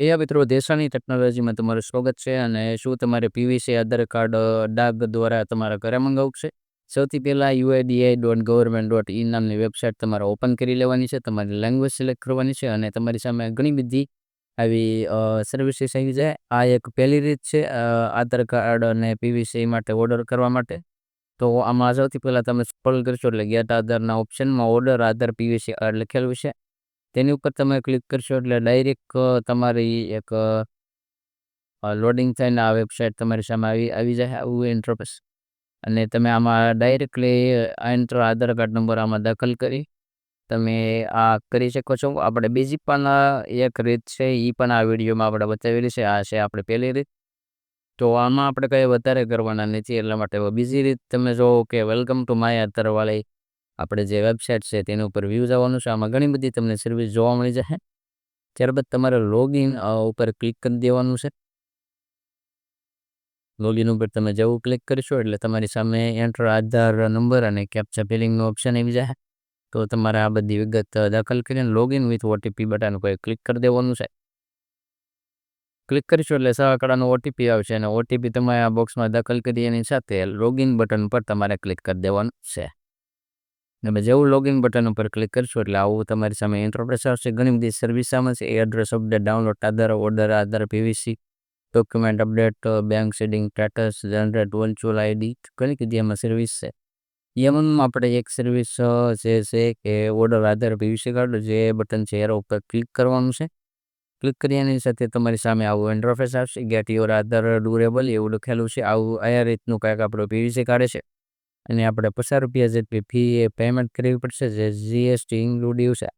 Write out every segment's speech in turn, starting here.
મિત્રો દેશાની ટેકનોલોજીમાં તમારું સ્વાગત છે અને શું તમારે પીવીસી આધાર કાર્ડ ડાક દ્વારા તમારા ઘરે મંગાવવું છે? સૌથી પહેલાં UIDAI.government.in નામની વેબસાઇટ તમારે ઓપન કરી લેવાની છે. તમારી લેંગ્વેજ સિલેક્ટ કરવાની છે અને તમારી સામે ઘણી બધી આવી સર્વિસીસ આવી જાય. આ એક પહેલી રીત છે આધાર કાર્ડ અને પીવીસી માટે ઓર્ડર કરવા માટે. તો આમાં સૌથી પહેલાં તમે સ્ક્રોલ કરશો એટલે gate આધારના ઓપ્શનમાં order Aadhaar PVC card લખેલું છે. તેની ઉપર તમે ક્લિક કરશો એટલે ડાયરેક્ટ તમારી એક લોડિંગ થઈને આ વેબસાઇટ તમારી સામે આવી જાય આવું ઇન્ટરફેસ. અને તમે આમાં ડાયરેક્ટલી એન્ટર આધાર કાર્ડ નંબર આમાં દાખલ કરી તમે આ કરી શકો છો. આપણે બીજી પણ એક રીત છે એ પણ આ વિડીયોમાં આપણે બતાવેલી છે. આ છે આપણે પહેલી રીત. તો આમાં આપણે કંઈ વધારે કરવાના નથી, એટલા માટે બીજી રીત તમે જો કે વેલકમ ટુ માય આધારવાળી આપણે જે વેબસાઇટ છે તેની ઉપર વ્યૂ જવાનું છે. આમાં ઘણી બધી તમને સર્વિસ જોવા મળી જશે. ત્યારબાદ તમારે લોગિન ઉપર ક્લિક કરી દેવાનું છે. લોગિન ઉપર તમે જેવું ક્લિક કરશો એટલે તમારી સામે એન્ટર આધાર નંબર અને કેપ્ચા ફિલિંગનો ઓપ્શન આવી જાય. તો તમારે આ બધી વિગત દાખલ કરીને લોગિન વિથ ઓટીપી બટન ઉપર ક્લિક કરી દેવાનું છે. ક્લિક કરીશું એટલે સવાકડાનો ઓટીપી આવશે અને ઓટીપી તમે આ બોક્સમાં દાખલ કરી એની સાથે લોગિન બટન પર તમારે ક્લિક કરી દેવાનું છે. તમે જેવું લોગિન બટન ઉપર ક્લિક કરશો એટલે આવું તમારી સામે ઇન્ટરફેસ આવશે. ઘણી બધી સર્વિસ સામે છે. Address update, download Aadhaar, order Aadhaar, PVC, document update, bank setting, status, generate virtual ID, ઘણી બધી એમાં સર્વિસ છે. એમાં આપણે એક સર્વિસ જે છે કે ઓર્ડર આધાર પીવીસી કાર્ડ જે બટન છે એના ઉપર ક્લિક કરવાનું છે. ક્લિક કર્યાની સાથે તમારી સામે આવું ઇન્ટરફેસ આવશે. ગેટ યોર આધાર ડ્યુરેબલ એવું લખેલું છે. આવું આ રીતનું કાંઈક આપણું પીવીસી કાર્ડ છે અને આપણે ₹50 જેટલી ફી પેમેન્ટ કરવી પડશે જે જીએસટી ઇન્ક્લુડિવ છે.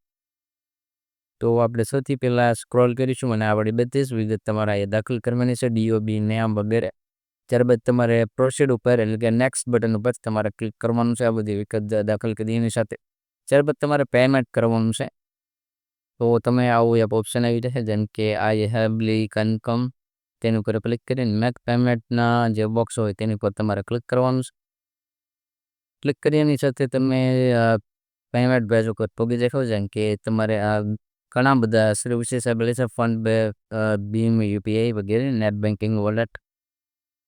તો આપણે સૌથી પહેલાં સ્ક્રોલ કરીશું અને આપણી બધી જ વિગત તમારે અહીંયા દાખલ કરવાની છે, ડીઓબી, નામ વગેરે. ત્યારબાદ તમારે પ્રોસીડ ઉપર એટલે કે નેક્સ્ટ બટન ઉપર તમારે ક્લિક કરવાનું છે. આ બધી વિગત દાખલ કરી એની સાથે ત્યારબાદ તમારે પેમેન્ટ કરવાનું છે. તો તમે આવું એક ઓપ્શન આવી જશે જેમ કે આઈ હેવલી કન્ફર્મ તેની ઉપર ક્લિક કરીને મેક પેમેન્ટના જે બોક્સ હોય તેની પર તમારે ક્લિક કરવાનું છે. ક્લિક કર્યાની સાથે તમે પેમેન્ટ પેજ ઉપર પહોંચી જશો. જેમ કે તમારે આ ઘણા બધા સર્વિસીસ આપેલી છે, ફોન પે, ભીમ યુપીઆઈ વગેરે, નેટ બેન્કિંગ, વોલેટ.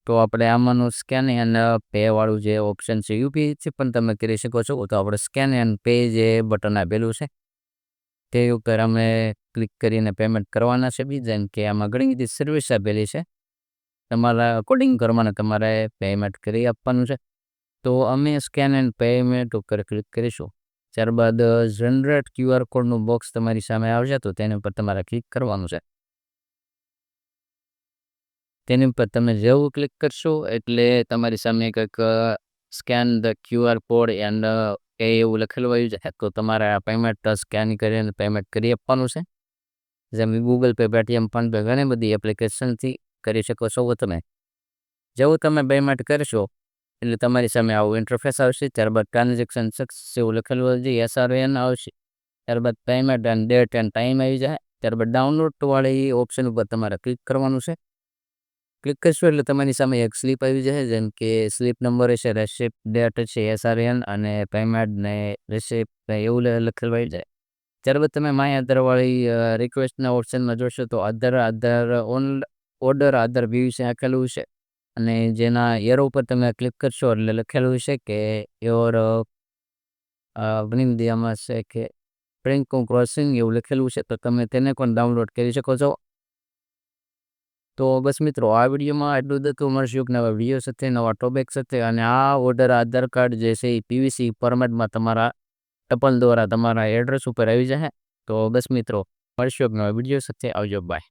તો આપણે આમાંનું સ્કેન એન્ડ પે વાળું જે ઓપ્શન છે યુપીઆઈથી પણ તમે કરી શકો છો. તો આપણે સ્કેન એન્ડ પે જે બટન આપેલું છે તે ઉપર અમે ક્લિક કરીને પેમેન્ટ કરવાના છે. જેમ કે આમાં ઘણી બધી સર્વિસ આપેલી છે, તમારા અકોર્ડિંગ કરવાના તમારે પેમેન્ટ કરી આપવાનું છે. તો અમે સ્કેન એન્ડ પેમેન્ટ ઉપર ક્લિક કરીશું. ત્યારબાદ જનરેટ ક્યુઆર કોડનું બોક્સ તમારી સામે આવશે તો તેની ઉપર તમારે ક્લિક કરવાનું છે. તેની ઉપર તમે જેવું ક્લિક કરશો એટલે તમારી સામે કંઈક scan the QR code end pay એવું લખેલું આવ્યું છે. તો તમારે આ પેમેન્ટ સ્કેન કરીને પેમેન્ટ કરી આપવાનું છે. જેમ ગૂગલ પે, પેટીએમ, ફોનપે ઘણી બધી એપ્લિકેશનથી કરી શકો છો. તમે જેવું તમે પેમેન્ટ કરશો એટલે તમારી સામે આવું ઇન્ટરફેસ આવશે. ત્યારબાદ ટ્રાન્ઝેક્શન સક્સેસ એવું લખેલું હોય SRN આવશે. ત્યારબાદ payment and date end time આવી જાય. ત્યારબાદ ડાઉનલોડ વાળી ઓપ્શન ઉપર તમારે ક્લિક કરવાનું છે. ક્લિક કરશો એટલે તમારી સામે એક સ્લીપ આવી જશે. જેમ કે સ્લીપ નંબર હશે, રેસિપ્ટ ડેટ છે, SRN અને પેમેન્ટ ને રેસિપ્ટ એવું લખેલું આવી જાય. ત્યારબાદ તમે માય આધારવાળી રિક્વેસ્ટના ઓપ્શનમાં જોશો તો ઓર્ડર આધાર પીવીસી આપેલું છે અને જેના એરો ઉપર તમે ક્લિક કરશો એટલે લખેલું છે કે યોર ઘણી બધી આમાં છે કે પ્રિન્કું ક્રોસિંગ એવું લખેલું છે. તો તમે તેને પણ ડાઉનલોડ કરી શકો છો. તો બસ મિત્રો, આ વિડીયોમાં એટલું જ હતું. મળશું એક નવા વિડીયો સાથે, નવા ટોપિક સાથે. અને આ ઓર્ડર આધાર કાર્ડ જે છે એ પીવીસી ફોર્મેટમાં તમારા ટપલ દ્વારા તમારા એડ્રેસ ઉપર આવી જશે. તો બસ મિત્રો, મળશું એક નવા વિડીયો સાથે. આવજો, બાય.